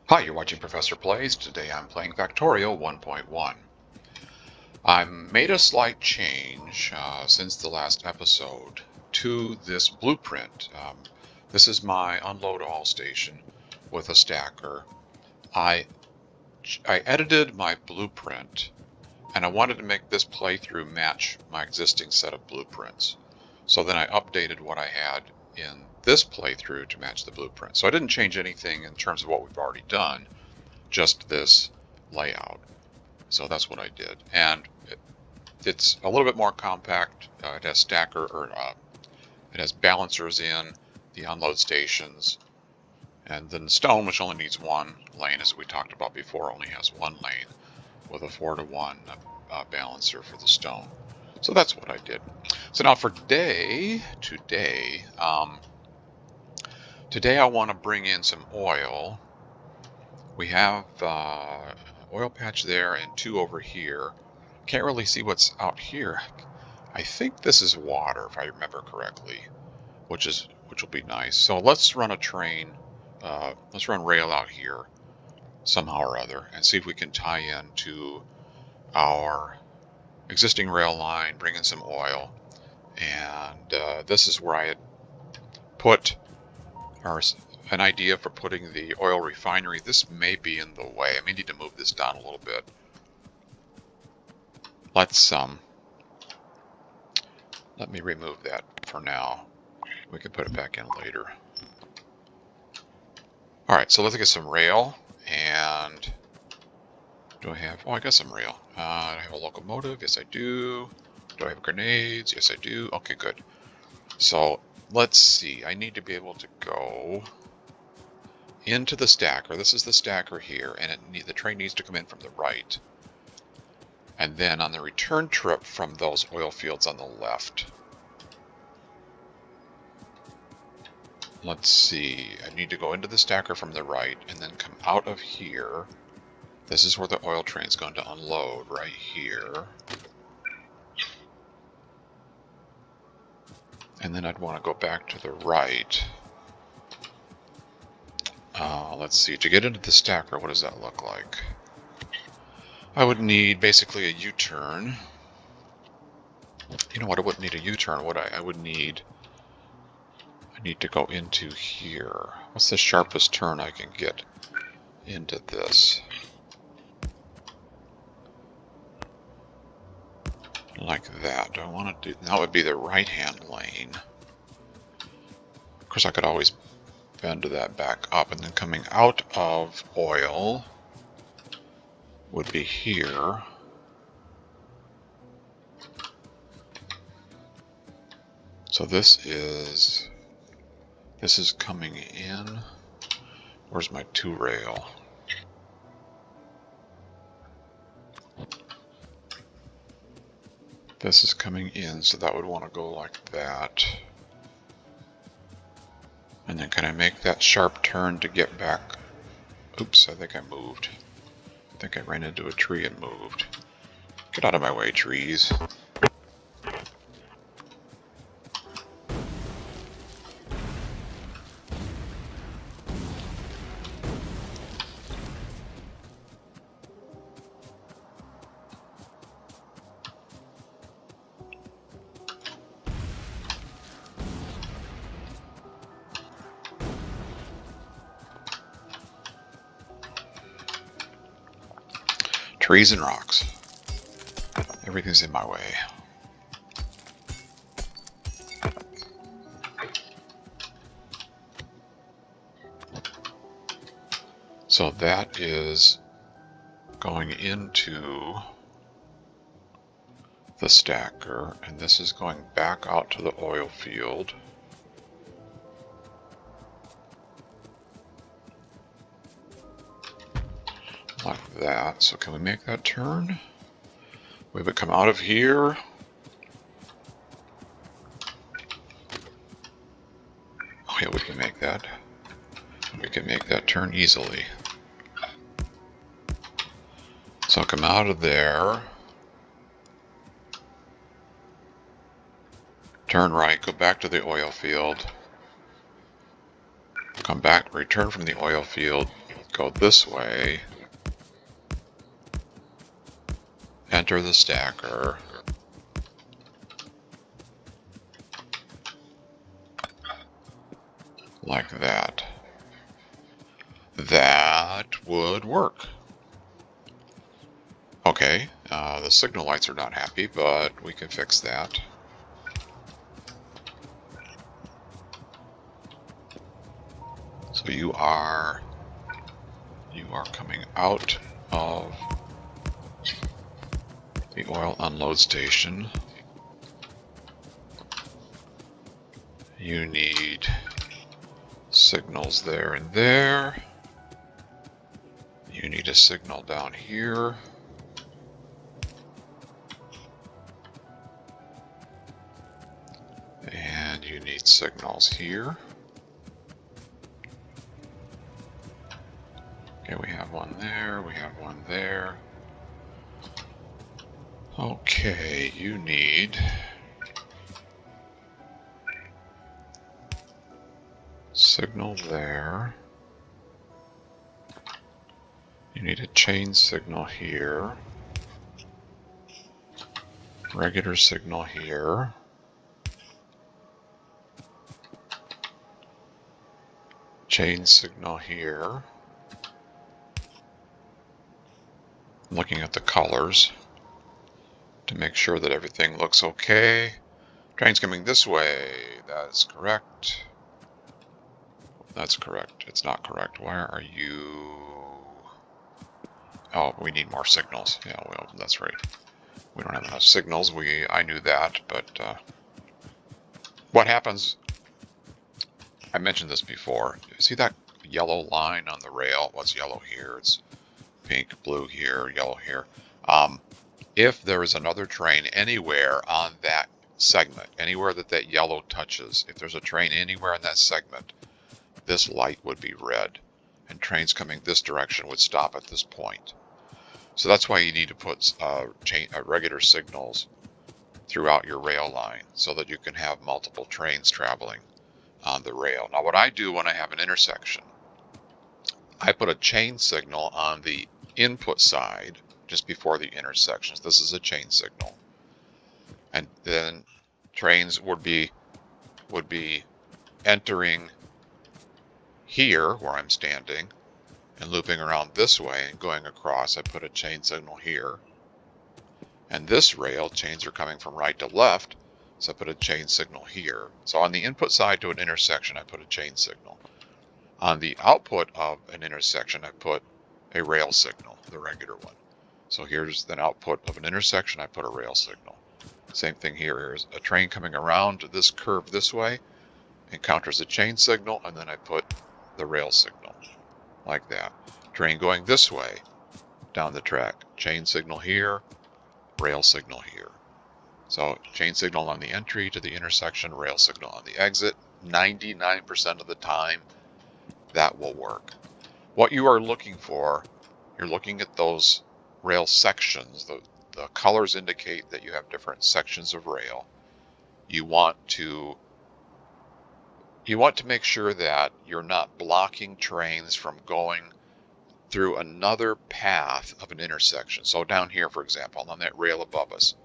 Hi, you're watching Professor Plays. Today I'm playing Factorio 1.1. I made a slight change since the last episode to this blueprint. This is my unload all station with a stacker. I edited my blueprint and I wanted to make this playthrough match my existing set of blueprints. So then I updated what I had in this playthrough to match the blueprint. So I didn't change anything in terms of what we've already done, just this layout. So that's what I did. And it's a little bit more compact. It has it has balancers in the unload stations. And then the stone, which only needs one lane, as we talked about before, only has one lane with a 4-to-1 balancer for the stone. So that's what I did. So now for today I want to bring in some oil. We have oil patch there and 2 over here. Can't really see what's out here. I think this is water, if I remember correctly, which will be nice. So let's run a train. Let's run rail out here somehow or other and see if we can tie in to our existing rail line, bring in some oil. And this is where I had put an idea for putting the oil refinery. This may be in the way. I may need to move this down a little bit. Let me remove that for now. We can put it back in later. All right, so let's get some rail. And do I have, I got some rail. Do I have a locomotive? Yes, I do. Do I have grenades? Yes, I do. Okay, good. So let's see. I need to be able to go into the stacker. This is the stacker here, and the train needs to come in from the right. And then on the return trip from those oil fields on the left. Let's see. I need to go into the stacker from the right and then come out of here. This is where the oil train's going to unload, right here. And then I'd want to go back to the right. Let's see. To get into the stacker, what does that look like? I would need basically a U-turn. You know what? I wouldn't need a U-turn. I need to go into here. What's the sharpest turn I can get into this? Like that. Do I want to do that? Would be the right-hand lane. Of course, I could always bend that back up, and then coming out of oil would be here. So this is coming in. Where's my 2 rail? This is coming in, so that would want to go like that. And then can I make that sharp turn to get back? Oops, I think I moved. I think I ran into a tree and moved. Get out of my way, trees. Trees and rocks. Everything's in my way. So that is going into the stacker, and this is going back out to the oil field. Like that. So can we make that turn? We would come out of here. Oh yeah, we can make that. We can make that turn easily. So come out of there. Turn right, go back to the oil field. Come back, return from the oil field, go this way, enter the stacker, like that. That would work. Okay, the signal lights are not happy, but we can fix that. So you are coming out of the oil unload station. You need signals there and there. You need a signal down here. And you need signals here. Okay, we have one there, we have one there. Okay, you need signal there. You need a chain signal here. Regular signal here. Chain signal here. I'm looking at the colors to make sure that everything looks okay. Train's coming this way. That is correct. That's correct. It's not correct. Where are you? Oh, we need more signals. Yeah, well, that's right. We don't have enough signals. I knew that, but what happens, I mentioned this before. See that yellow line on the rail? What's yellow here? It's pink, blue here, yellow here. If there is another train anywhere on that segment, anywhere that yellow touches, if there's a train anywhere in that segment, this light would be red, and trains coming this direction would stop at this point. So that's why you need to put regular signals throughout your rail line so that you can have multiple trains traveling on the rail. Now what I do when I have an intersection, I put a chain signal on the input side just before the intersections. This is a chain signal. And then trains would be entering here where I'm standing and looping around this way and going across. I put a chain signal here. And this rail, chains are coming from right to left, so I put a chain signal here. So on the input side to an intersection, I put a chain signal. On the output of an intersection, I put a rail signal, the regular one. So here's an output of an intersection, I put a rail signal. Same thing here. Here's a train coming around to this curve this way, encounters a chain signal, and then I put the rail signal, like that. Train going this way, down the track, chain signal here, rail signal here. So chain signal on the entry to the intersection, rail signal on the exit. 99% of the time, that will work. What you are looking for, you're looking at those rail sections. The colors indicate that you have different sections of rail. You want to make sure that you're not blocking trains from going through another path of an intersection. So down here, for example, on that rail above us,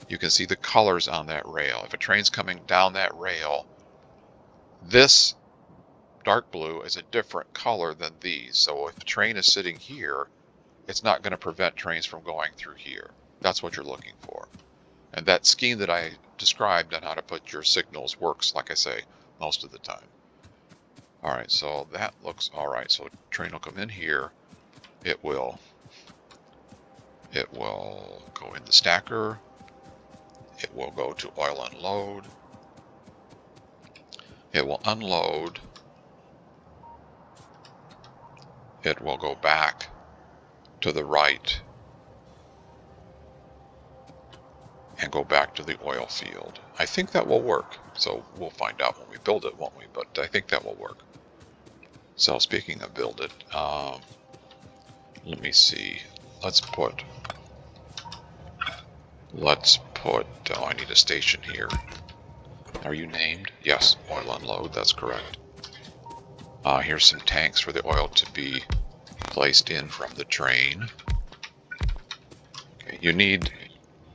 you can see the colors on that rail. If a train's coming down that rail, this dark blue is a different color than these. So if a train is sitting here, it's not going to prevent trains from going through here. That's what you're looking for. And that scheme that I described on how to put your signals works, like I say, most of the time. All right, so that looks all right. So train will come in here. It will go in the stacker. It will go to oil unload. It will unload. It will go back to the right and go back to the oil field. I think that will work. So we'll find out when we build it, won't we? But I think that will work. So speaking of build it, let me see. Let's put, oh, I need a station here. Are you named? Yes, oil unload, that's correct. Here's some tanks for the oil to be placed in from the train. Okay, you need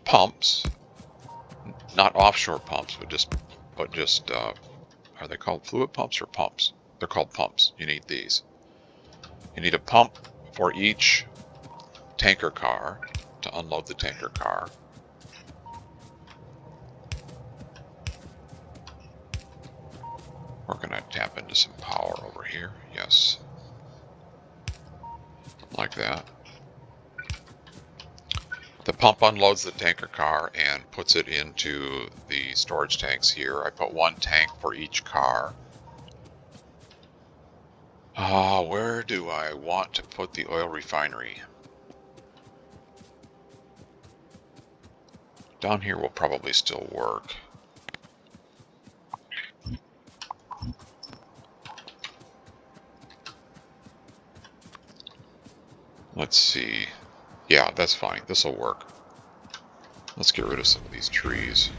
pumps, not offshore pumps, but just are they called fluid pumps or pumps? They're called pumps. You need these. You need a pump for each tanker car to unload the tanker car. We're going to tap into some power over here. Yes. Like that. The pump unloads the tanker car and puts it into the storage tanks here. I put one tank for each car. Where do I want to put the oil refinery? Down here will probably still work. Let's see. Yeah, that's fine. This will work. Let's get rid of some of these trees.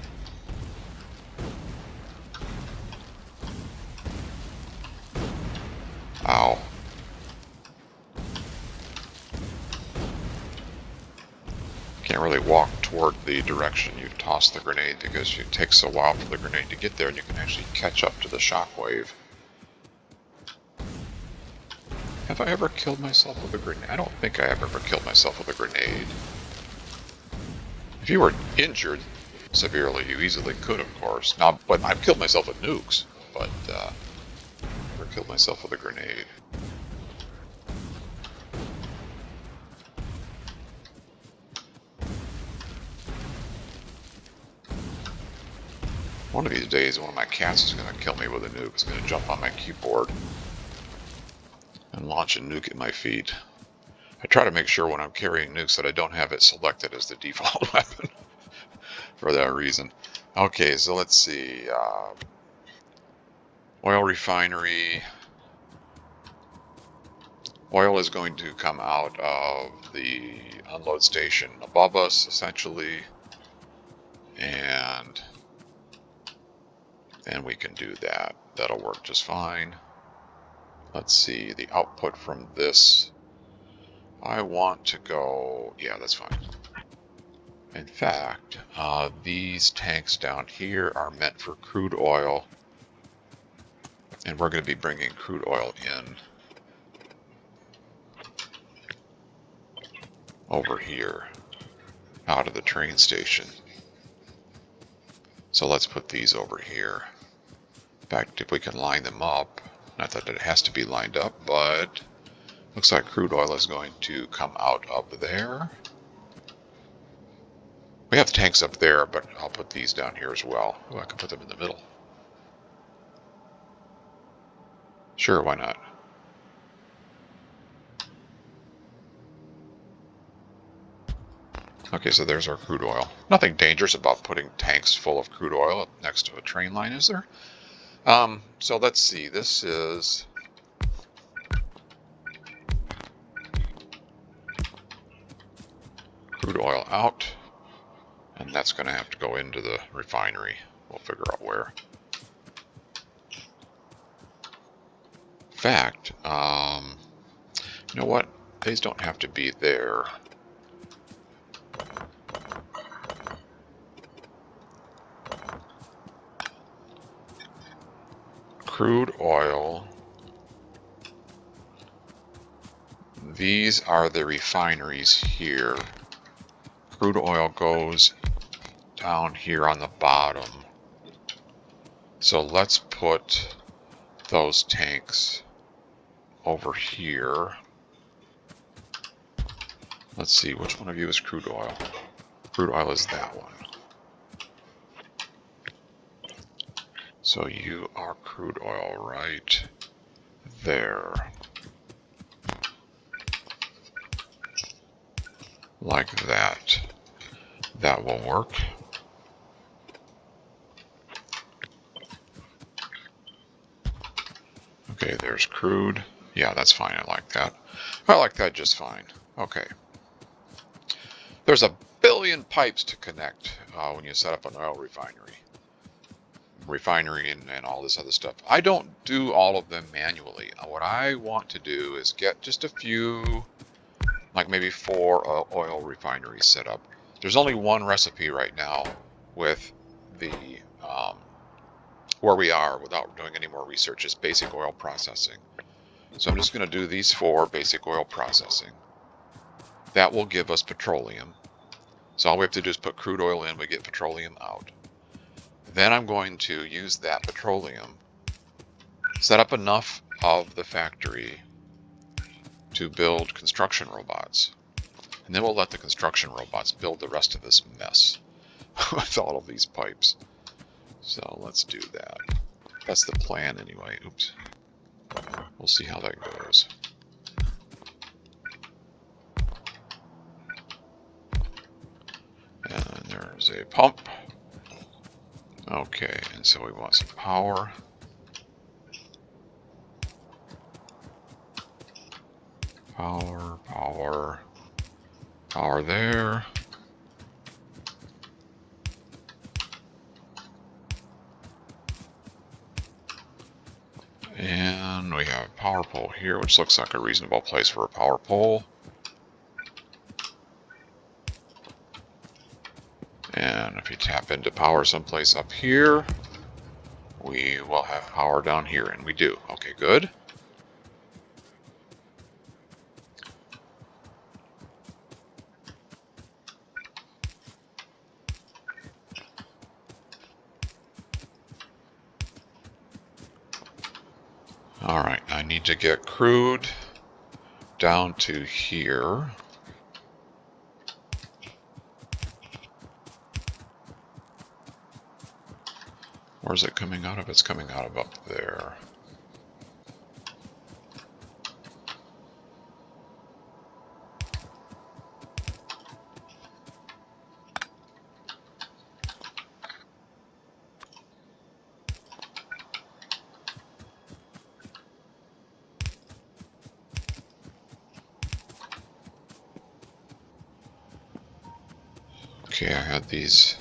Ow. Can't really walk toward the direction you've tossed the grenade because it takes a while for the grenade to get there and you can actually catch up to the shockwave. Have I ever killed myself with a grenade? I don't think I have ever killed myself with a grenade. If you were injured severely, you easily could, of course. Now, but I've killed myself with nukes, but never killed myself with a grenade. One of these days, one of my cats is going to kill me with a nuke. It's going to jump on my keyboard and launch a nuke at my feet. I try to make sure when I'm carrying nukes that I don't have it selected as the default weapon for that reason. Okay, so let's see. Oil refinery. Oil is going to come out of the unload station above us, essentially. And then we can do that. That'll work just fine. Let's see, the output from this. I want to go, yeah, that's fine. In fact, these tanks down here are meant for crude oil. And we're going to be bringing crude oil in over here out of the train station. So let's put these over here. In fact, if we can line them up, not that it has to be lined up, but looks like crude oil is going to come out up there. We have tanks up there, but I'll put these down here as well. Oh, I can put them in the middle. Sure, why not? Okay, so there's our crude oil. Nothing dangerous about putting tanks full of crude oil next to a train line, is there? So let's see. This is crude oil out, and that's going to have to go into the refinery. We'll figure out where. In fact, you know what? These don't have to be there. Crude oil. These are the refineries here. Crude oil goes down here on the bottom. So let's put those tanks over here. Let's see, which one of you is crude oil? Crude oil is that one. So you are crude oil right there. Like that. That will work. Okay, there's crude. Yeah, that's fine. I like that. I like that just fine. Okay. There's a billion pipes to connect when you set up an oil refinery. refinery and all this other stuff. I don't do all of them manually. What I want to do is get just a few, like maybe 4 oil refineries set up. There's only one recipe right now with the where we are without doing any more research is basic oil processing. So I'm just going to do these 4 basic oil processing. That will give us petroleum. So all we have to do is put crude oil in, we get petroleum out. Then I'm going to use that petroleum, set up enough of the factory to build construction robots. And then we'll let the construction robots build the rest of this mess with all of these pipes. So let's do that. That's the plan anyway. Oops. We'll see how that goes. And there's a pump. Okay, and so we want some power. Power there. And we have a power pole here, which looks like a reasonable place for a power pole. And if you tap into power someplace up here, we will have power down here, and we do. Okay, good. All right, I need to get crude down to here. Where's it coming out of? It's coming out of up there. Okay, I had these.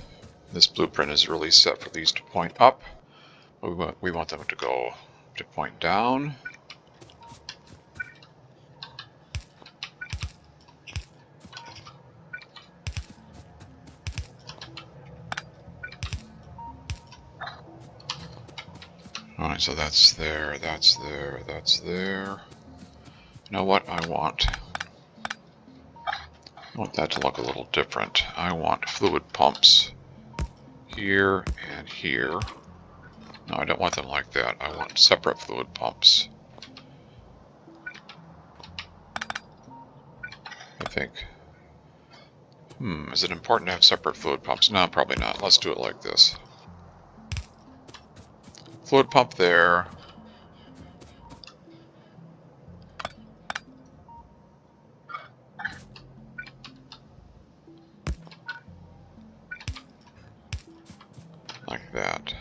This blueprint is really set for these to point up. We want them to go to point down. All right, so that's there, that's there, that's there. You know what I want? I want that to look a little different. I want fluid pumps here and here. No, I don't want them like that. I want separate fluid pumps. I think. Is it important to have separate fluid pumps? No, probably not. Let's do it like this. Fluid pump there. Like that.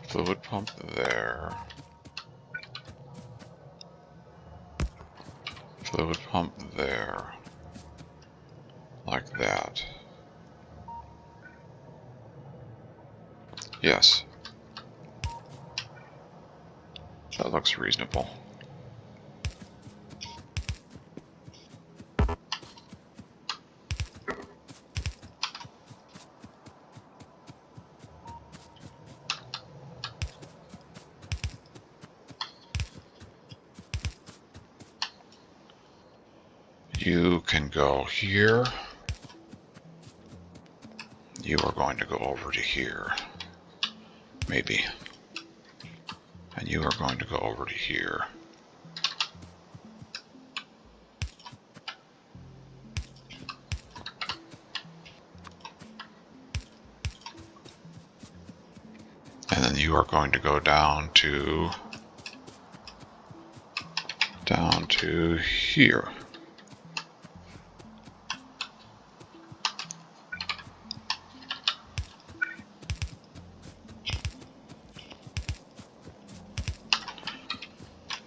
Fluid pump there. Fluid pump there. Like that. Yes. That looks reasonable. You can go here. You are going to go over to here. Maybe. And you are going to go over to here. And then you are going to go down to here.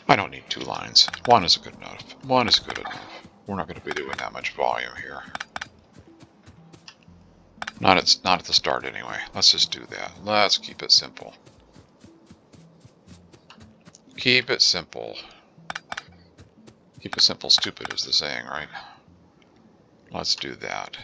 I don't need 2 lines. One is good enough. One is good enough. We're not going to be doing that much volume here. Not at the start anyway. Let's just do that. Let's keep it simple. Keep it simple. Keep it simple, stupid is the saying, right? Let's do that.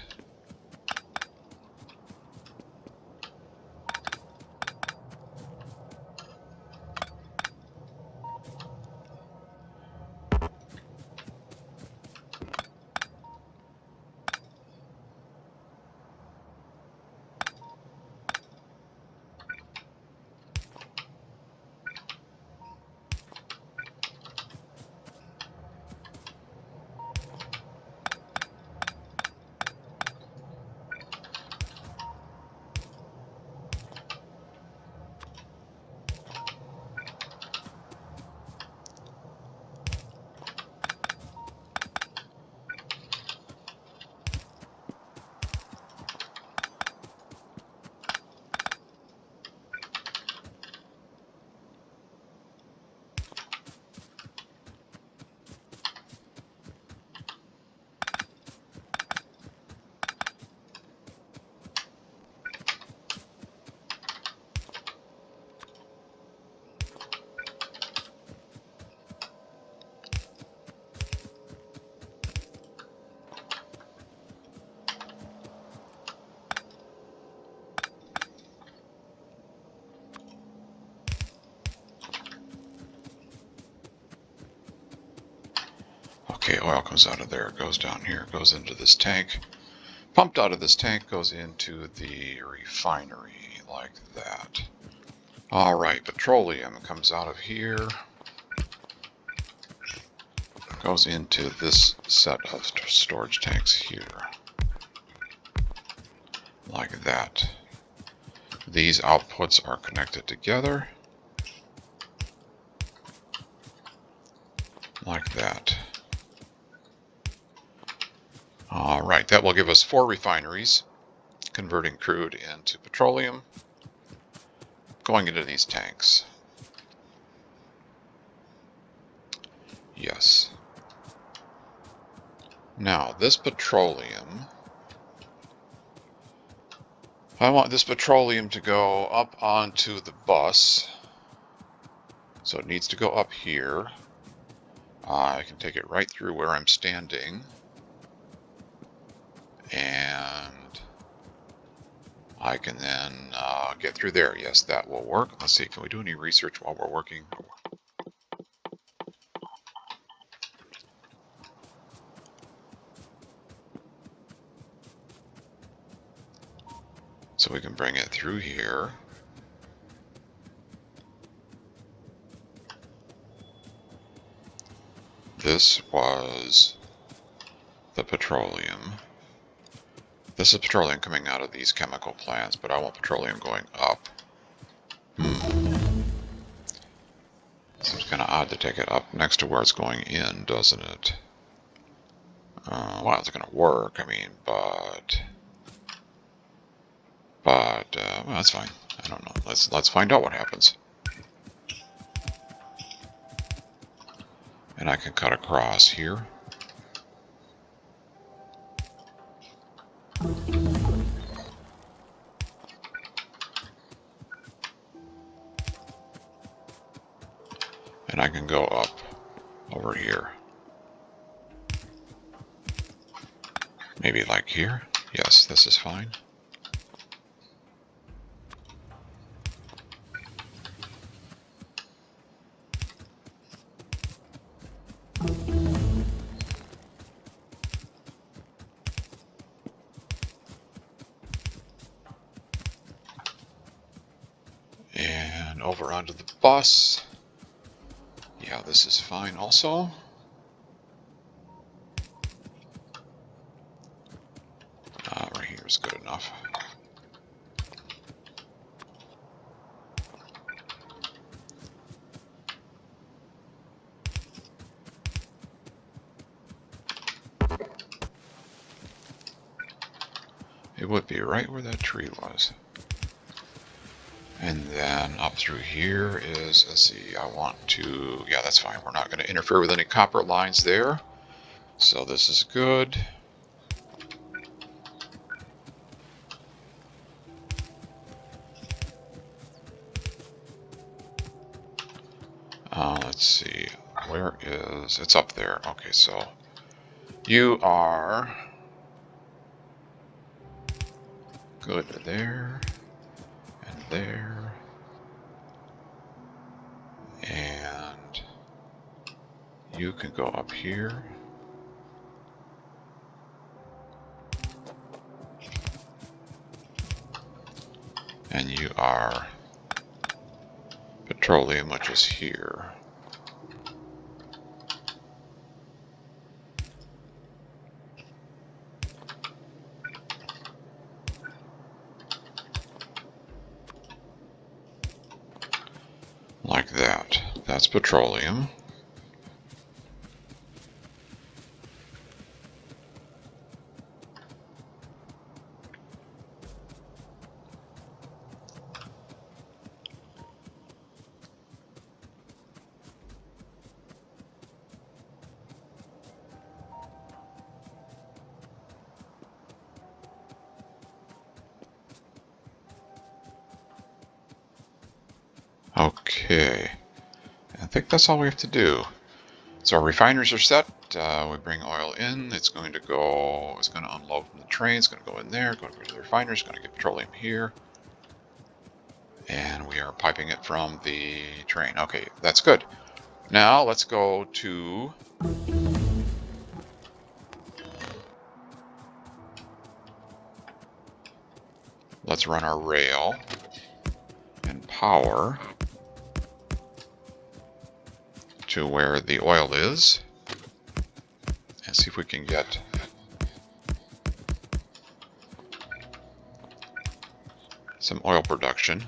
Okay, oil comes out of there, goes down here, goes into this tank. Pumped out of this tank, goes into the refinery, like that. All right, petroleum comes out of here, goes into this set of storage tanks here, like that. These outputs are connected together, like that. All right, that will give us 4 refineries, converting crude into petroleum, going into these tanks. Yes. Now, this petroleum, I want this petroleum to go up onto the bus. So it needs to go up here. I can take it right through where I'm standing. And I can then get through there. Yes, that will work. Let's see, can we do any research while we're working? So we can bring it through here. This was the petroleum. This is petroleum coming out of these chemical plants, but I want petroleum going up. Seems kind of odd to take it up next to where it's going in, doesn't it? Well, it's going to work, I mean, but well, that's fine. I don't know. Let's find out what happens. And I can cut across here. And I can go up over here. Maybe like here. Yes, this is fine. And over onto the bus. Yeah, this is fine also. Right here is good enough. It would be right where that tree was. And then up through here is, let's see, I want to, yeah, that's fine. We're not going to interfere with any copper lines there. So this is good. Let's see. Where is... It's up there. Okay, so you are good there and there. And you can go up here. And you are petroleum, which is here. Like that. That's petroleum. Okay. I think that's all we have to do. So our refiners are set. We bring oil in. It's going to unload from the train. It's going to go in there, go to the refinery. It's going to get petroleum here. And we are piping it from the train. Okay, that's good. Now let's go to... Let's run our rail and power to where the oil is. And see if we can get some oil production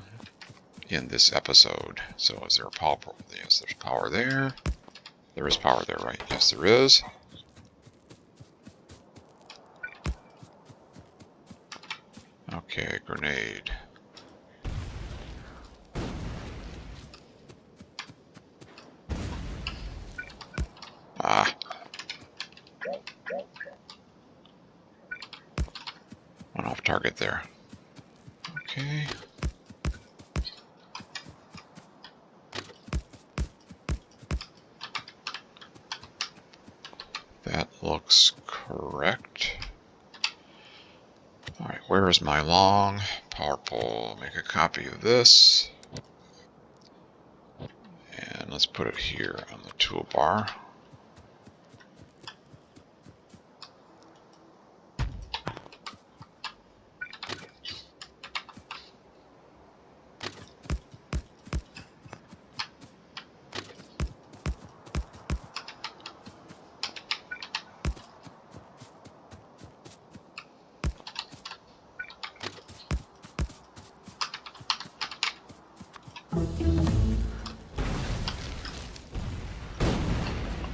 in this episode. So is there power? Yes, there's power there. There is power there, right? Yes, there is. Okay, grenade. Ah. Went off target there. Okay. That looks correct. All right, where is my long power pole? Make a copy of this. And let's put it here on the toolbar.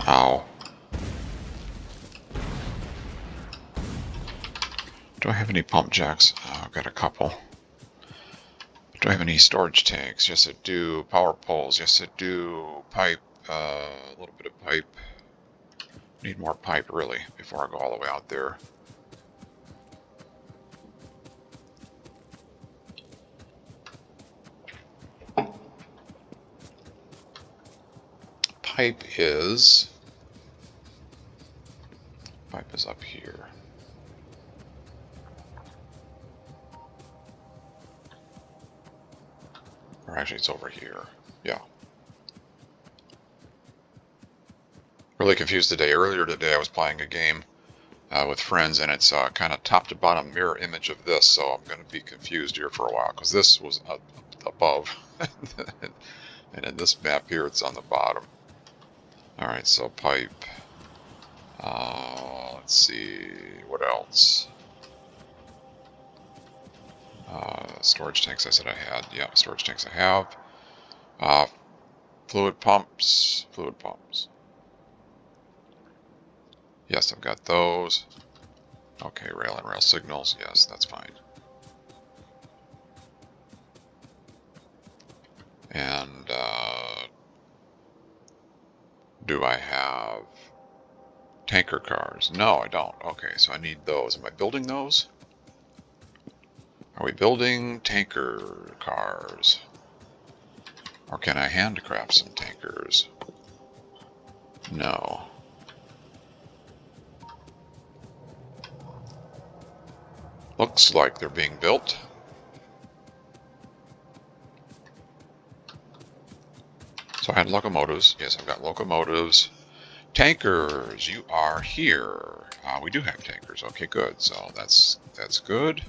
Ow. Do I have any pump jacks? Oh, I've got a couple. Do I have any storage tanks? Yes, I do. Power poles? Yes, I do. Pipe? A little bit of pipe. Need more pipe, really, before I go all the way out there. Pipe is up here. Or actually, it's over here. Yeah. Really confused today. Earlier today, I was playing a game with friends, and it's kind of top to bottom mirror image of this, so I'm going to be confused here for a while, because this was above, and in this map here, it's on the bottom. Alright, so pipe. Let's see, what else? Storage tanks I said I had. Yeah, storage tanks I have. Fluid pumps. Yes, I've got those. Okay, rail and rail signals. Yes, that's fine. And do I have Tanker cars. No, I don't. Okay, so I need those. Am I building those? Are we building tanker cars? Or can I handcraft some tankers? No. Looks like they're being built. So I had locomotives. Yes, I've got locomotives. Tankers, you are here. We do have tankers. Okay, good. So that's good.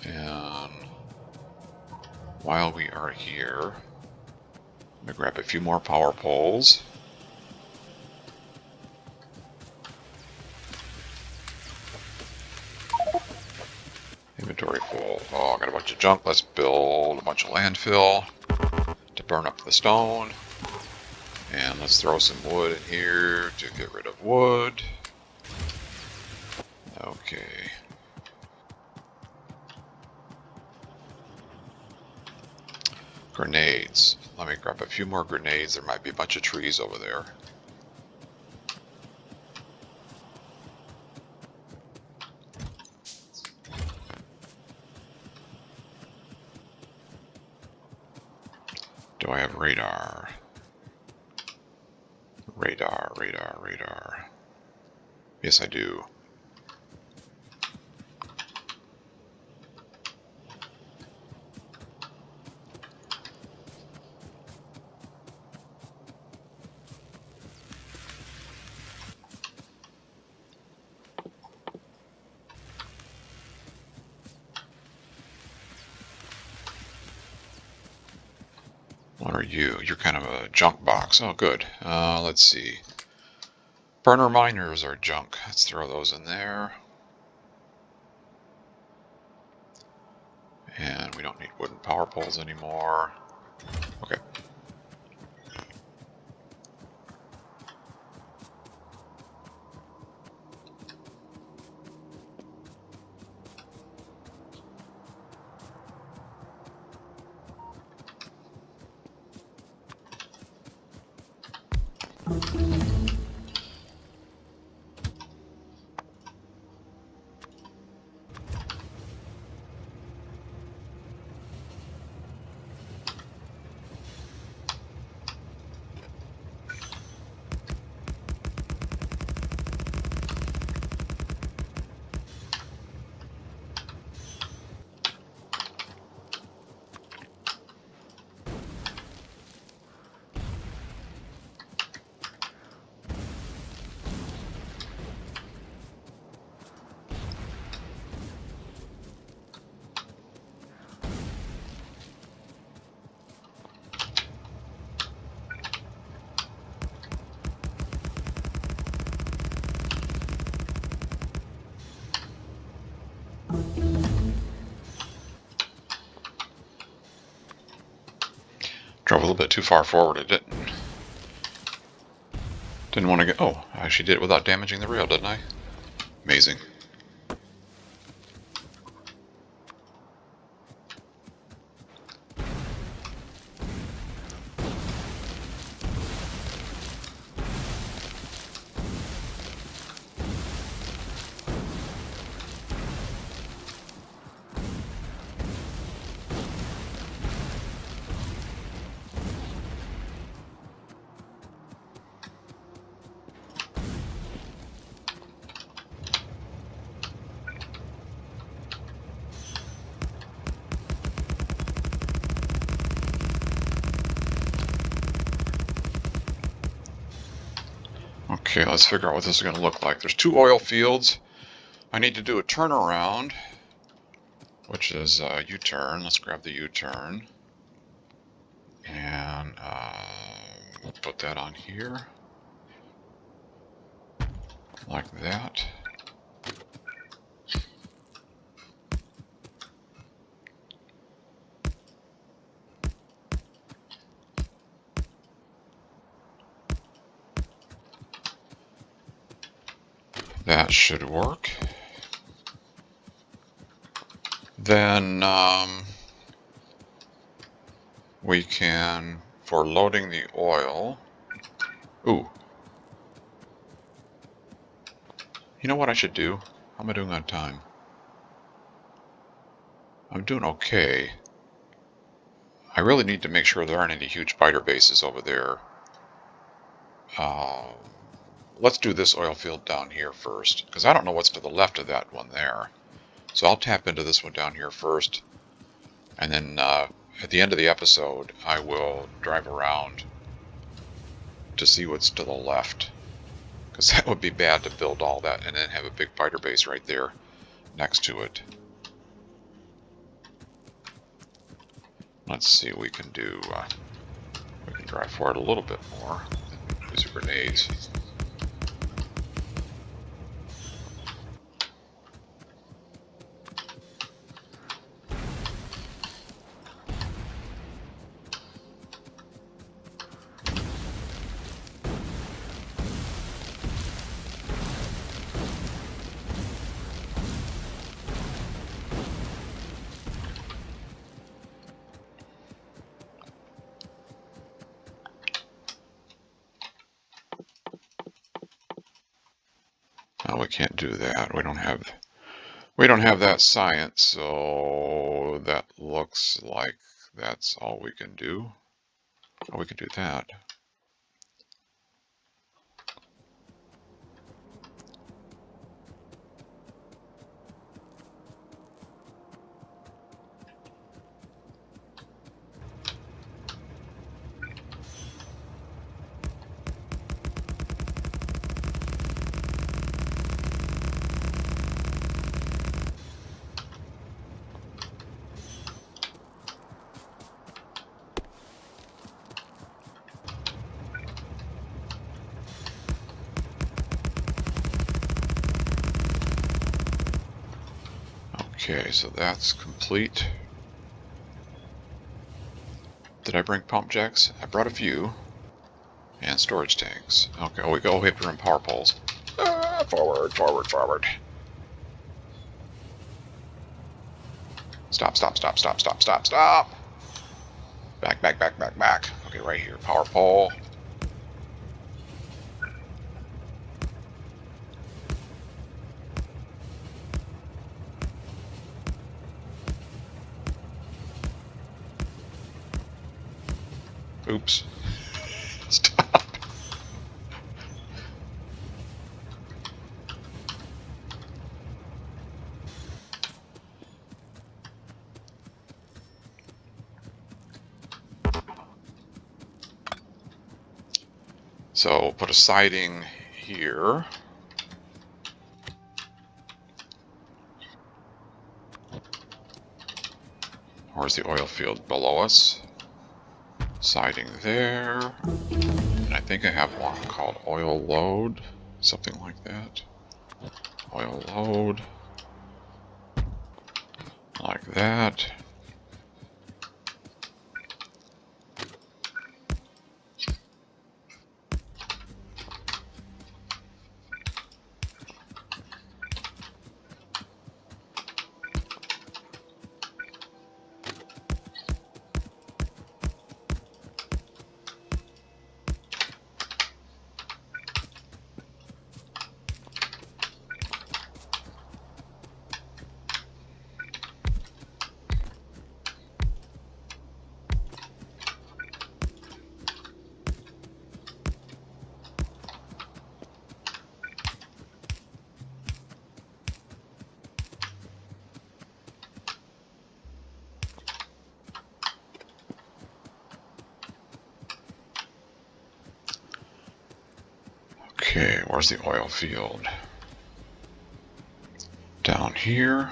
And while we are here, I'm gonna grab a few more power poles. Inventory full. Oh, I got a bunch of junk. Let's build a bunch of landfill to burn up the stone. And let's throw some wood in here to get rid of wood. Okay. Grenades. Let me grab a few more grenades. There might be a bunch of trees over there. Do I have radar? Radar, radar, radar. Yes, I do. What are you? You're kind of a junk box. Oh, good. Let's see. Burner miners are junk. Let's throw those in there. And we don't need wooden power poles anymore. Okay. Drove a little bit too far forward. It didn't want to get... Oh, I actually did it without damaging the rail, didn't I? Amazing. Okay, let's figure out what this is going to look like. There's 2 oil fields. I need to do a turnaround, which is a U-turn. Let's grab the U-turn. And we'll put that on here. Like that. That should work. Then we can, for loading the oil... Ooh. You know what I should do? How am I doing on time? I'm doing okay. I really need to make sure there aren't any huge spider bases over there. Let's do this oil field down here first, because I don't know what's to the left of that one there. So I'll tap into this one down here first, and then at the end of the episode, I will drive around to see what's to the left, because that would be bad to build all that and then have a big fighter base right there next to it. Let's see what we can do. We can drive forward a little bit more. Use the grenades. No, we can't do that. We don't have that science, so that looks like that's all we can do. Oh, we can do that. Okay, so that's complete. Did I bring pump jacks? I brought a few. And storage tanks. Okay, oh, we have to run power poles. Forward, forward, forward. Stop, stop, stop, stop, stop, stop, stop. Back, back, back, back, back. Okay, right here. Power pole. Oops. Stop. So put a siding here. Where's the oil field? Below us. Siding there. And I think I have one called oil load. Something like that. Oil load. Like that. Okay, where's the oil field? Down here.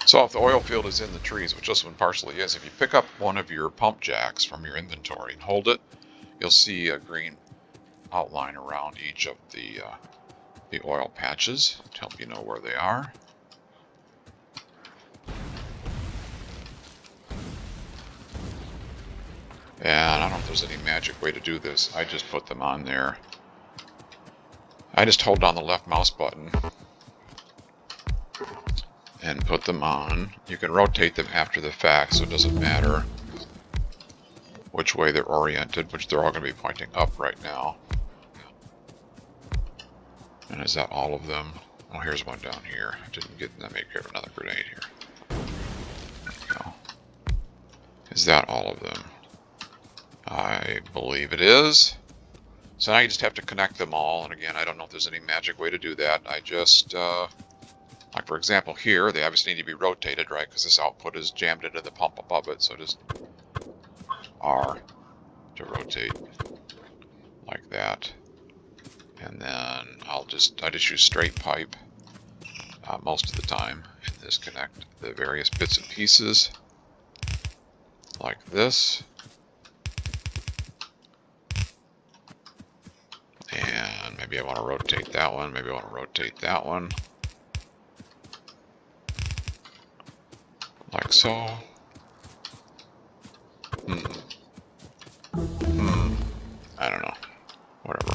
So if the oil field is in the trees, which this one partially is, if you pick up one of your pump jacks from your inventory and hold it, you'll see a green outline around each of the oil patches to help you know where they are. And I don't know if there's any magic way to do this. I just put them on there. I just hold down the left mouse button and put them on. You can rotate them after the fact, so it doesn't matter which way they're oriented, which they're all going to be pointing up right now. And is that all of them? Oh, here's one down here. I didn't get that. Maybe I have another grenade here. No. Is that all of them? I believe it is. So now you just have to connect them all. And again, I don't know if there's any magic way to do that. I just, like for example here, they obviously need to be rotated, right? Because this output is jammed into the pump above it. So just R to rotate like that. And then I just use straight pipe most of the time and disconnect the various bits and pieces like this. And maybe I want to rotate that one. Maybe I want to rotate that one. Like so. I don't know. Whatever.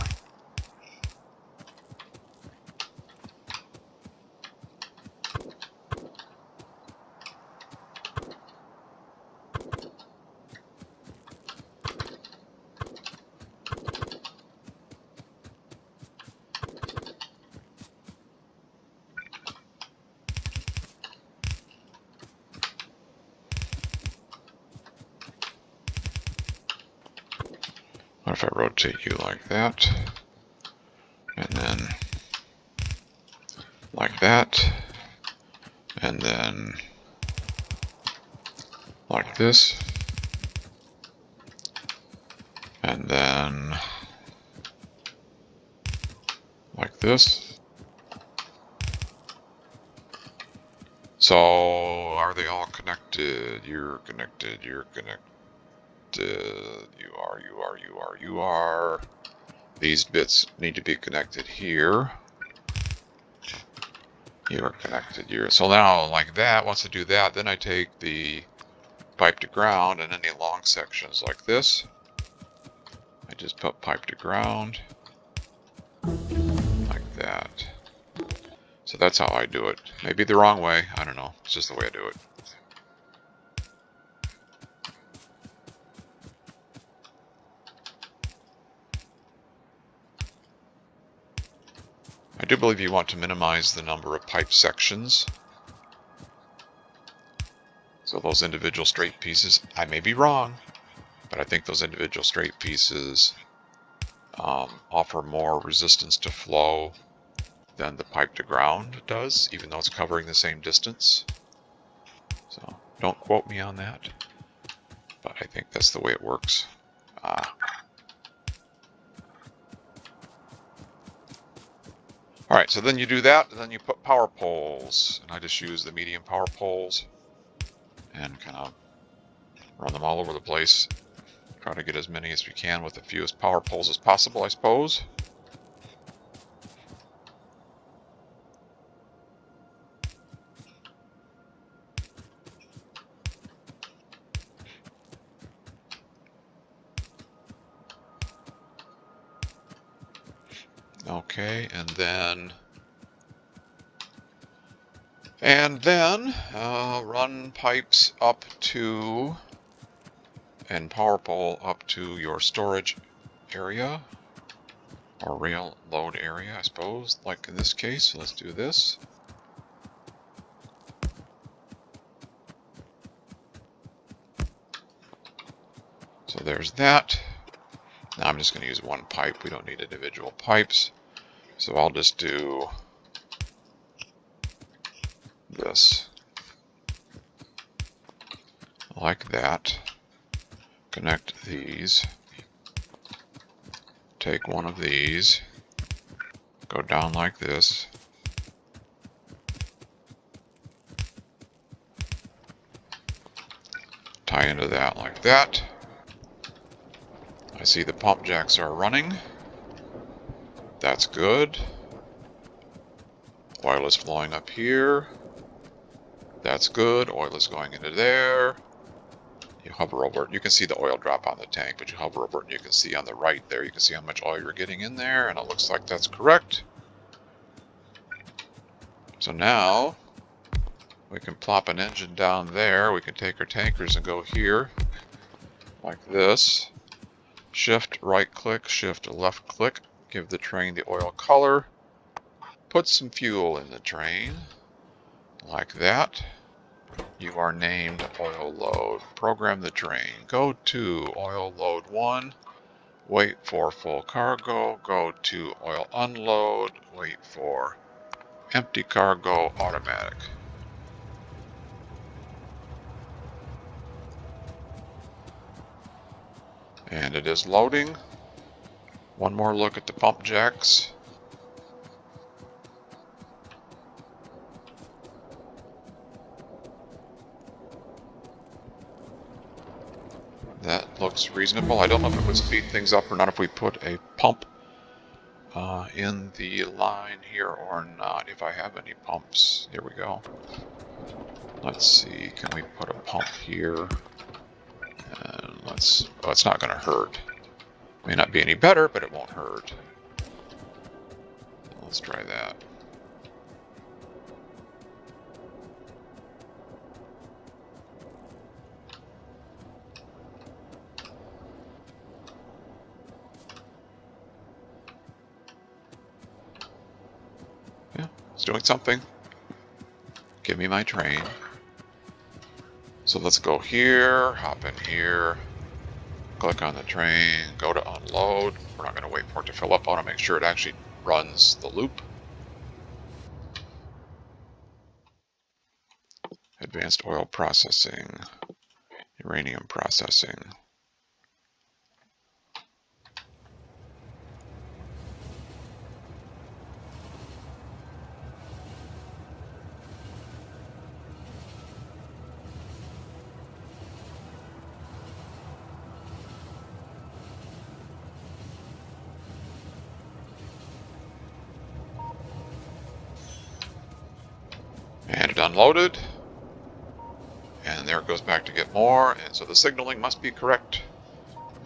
What if I rotate you like that, and then like that, and then like this, and then like this. So are they all connected? You're connected, you're connected. You are. These bits need to be connected here. You are connected here. So now, like that, once I do that, then I take the pipe to ground and any long sections like this. I just put pipe to ground like that. So that's how I do it. Maybe the wrong way. I don't know. It's just the way I do it. I do believe you want to minimize the number of pipe sections. So those individual straight pieces, I may be wrong, but I think those individual straight pieces offer more resistance to flow than the pipe to ground does, even though it's covering the same distance. So don't quote me on that, but I think that's the way it works. All right, so then you do that, and then you put power poles, and I just use the medium power poles and kind of run them all over the place. Try to get as many as we can with the fewest power poles as possible, I suppose. Okay, and then run pipes up to and power pole up to your storage area or rail load area, I suppose, like in this case. So let's do this. So there's that. Now I'm just going to use one pipe. We don't need individual pipes. So I'll just do this like that. Connect these. Take one of these. Go down like this. Tie into that like that. I see the pump jacks are running. That's good. Oil is flowing up here. That's good. Oil is going into there. You hover over it. You can see the oil drop on the tank, but you hover over it and you can see on the right there, you can see how much oil you're getting in there, and it looks like that's correct. So now We can plop an engine down there. We can take our tankers and go here, like this. Shift right click, shift left click, give the train the oil color. Put some fuel in the train, like that. You are named oil load. Program the train. Go to oil load 1. Wait for full cargo. Go to oil unload. Wait for empty cargo, automatic. And it is loading. One more look at the pump jacks. That looks reasonable. I don't know if it would speed things up or not if we put a pump in the line here or not. If I have any pumps. Here we go. Let's see. Can we put a pump here? And oh, it's not going to hurt. May not be any better, but it won't hurt. Let's try that. Yeah, it's doing something. Give me my train. So let's go here, hop in here, click on the train, go to unload. We're not going to wait for it to fill up. I want to make sure it actually runs the loop. Advanced oil processing, uranium processing. And it unloaded. And there it goes back to get more. And so the signaling must be correct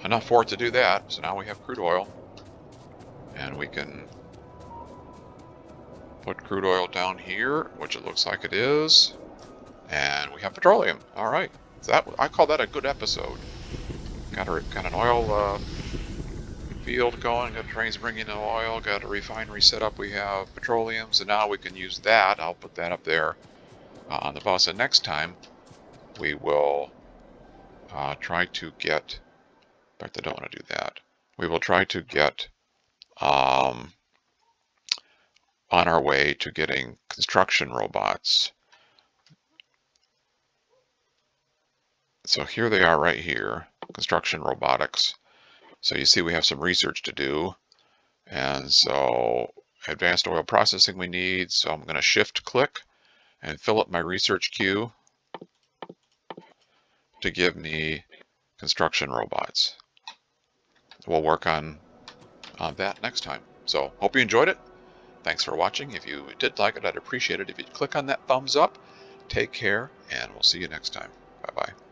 enough for it to do that. So now we have crude oil. And we can put crude oil down here, which it looks like it is. And we have petroleum. All right. I call that a good episode. Got an oil field going, got trains bringing in oil, got a refinery set up, we have petroleum, so now we can use that. I'll put that up there on the bus, and next time we will try to get, in fact I don't want to do that, we will try to get on our way to getting construction robots. So here they are right here, construction robotics. So you see we have some research to do. And so advanced oil processing we need. So I'm going to shift click and fill up my research queue to give me construction robots. We'll work on that next time. So hope you enjoyed it. Thanks for watching. If you did like it, I'd appreciate it if you'd click on that thumbs up. Take care, and we'll see you next time. Bye-bye.